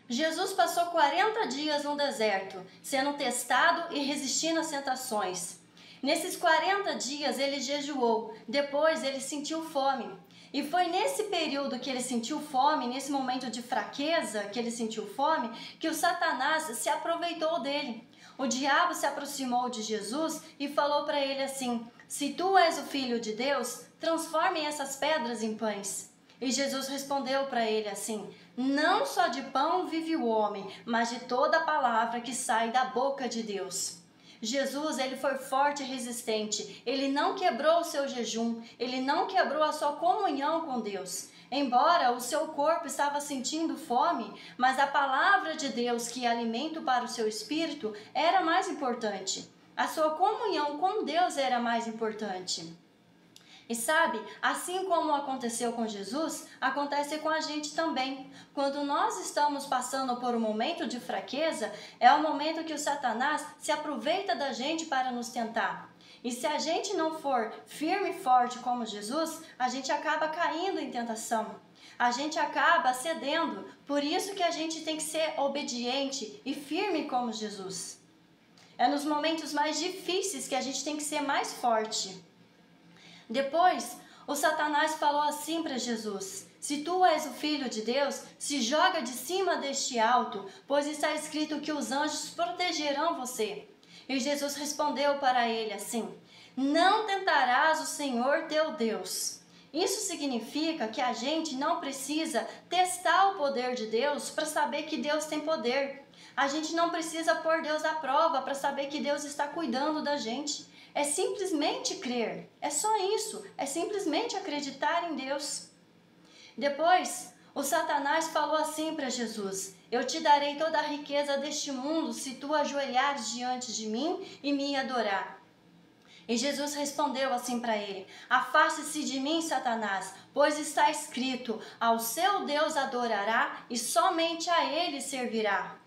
Jesus passou 40 dias no deserto, sendo testado e resistindo às tentações. Nesses 40 dias ele jejuou, depois ele sentiu fome. E foi nesse período que ele sentiu fome, nesse momento de fraqueza que ele sentiu fome, que o Satanás se aproveitou dele. O diabo se aproximou de Jesus e falou para ele assim: se tu és o Filho de Deus, transforme essas pedras em pães. E Jesus respondeu para ele assim: não só de pão vive o homem, mas de toda palavra que sai da boca de Deus. Jesus, ele foi forte e resistente, ele não quebrou o seu jejum, ele não quebrou a sua comunhão com Deus. Embora o seu corpo estava sentindo fome, mas a palavra de Deus, que é alimento para o seu espírito, era mais importante. A sua comunhão com Deus era mais importante. E sabe, assim como aconteceu com Jesus, acontece com a gente também. Quando nós estamos passando por um momento de fraqueza, é o momento que o Satanás se aproveita da gente para nos tentar. E se a gente não for firme e forte como Jesus, a gente acaba caindo em tentação. A gente acaba cedendo. Por isso que a gente tem que ser obediente e firme como Jesus. É nos momentos mais difíceis que a gente tem que ser mais forte. Depois, o Satanás falou assim para Jesus: se tu és o Filho de Deus, se joga de cima deste alto, pois está escrito que os anjos protegerão você. E Jesus respondeu para ele assim: não tentarás o Senhor teu Deus. Isso significa que a gente não precisa testar o poder de Deus para saber que Deus tem poder. A gente não precisa pôr Deus à prova para saber que Deus está cuidando da gente. É simplesmente crer, é só isso, é simplesmente acreditar em Deus. Depois, o Satanás falou assim para Jesus: eu te darei toda a riqueza deste mundo se tu ajoelhares diante de mim e me adorar. E Jesus respondeu assim para ele: afaste-se de mim, Satanás, pois está escrito: ao seu Deus adorará e somente a ele servirá.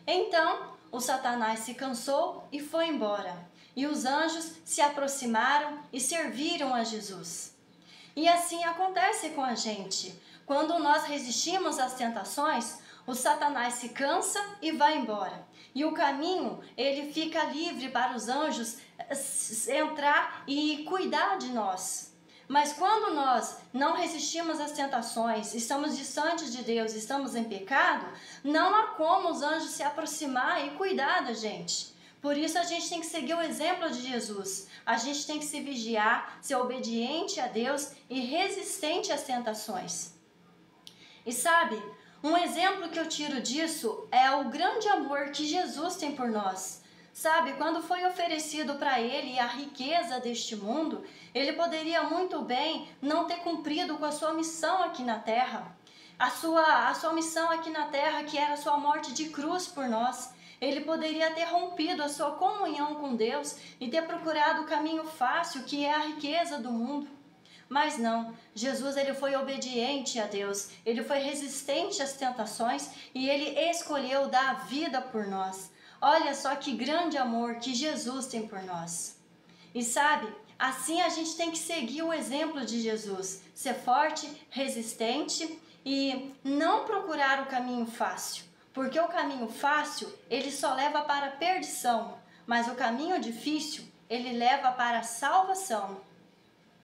Então, o Satanás se cansou e foi embora. E os anjos se aproximaram e serviram a Jesus. E assim acontece com a gente. Quando nós resistimos às tentações, o Satanás se cansa e vai embora. E o caminho, ele fica livre para os anjos entrar e cuidar de nós. Mas quando nós não resistimos às tentações, estamos distantes de Deus, estamos em pecado, não há como os anjos se aproximar e cuidar da gente. Por isso a gente tem que seguir o exemplo de Jesus. A gente tem que se vigiar, ser obediente a Deus e resistente às tentações. E sabe, um exemplo que eu tiro disso é o grande amor que Jesus tem por nós. Sabe, quando foi oferecido para ele a riqueza deste mundo, ele poderia muito bem não ter cumprido com a sua missão aqui na terra. A sua missão aqui na terra, que era a sua morte de cruz por nós. Ele poderia ter rompido a sua comunhão com Deus e ter procurado o caminho fácil, que é a riqueza do mundo. Mas não, Jesus, ele foi obediente a Deus, ele foi resistente às tentações e ele escolheu dar a vida por nós. Olha só que grande amor que Jesus tem por nós. E sabe, assim a gente tem que seguir o exemplo de Jesus, ser forte, resistente e não procurar o caminho fácil. Porque o caminho fácil, ele só leva para a perdição, mas o caminho difícil, ele leva para a salvação.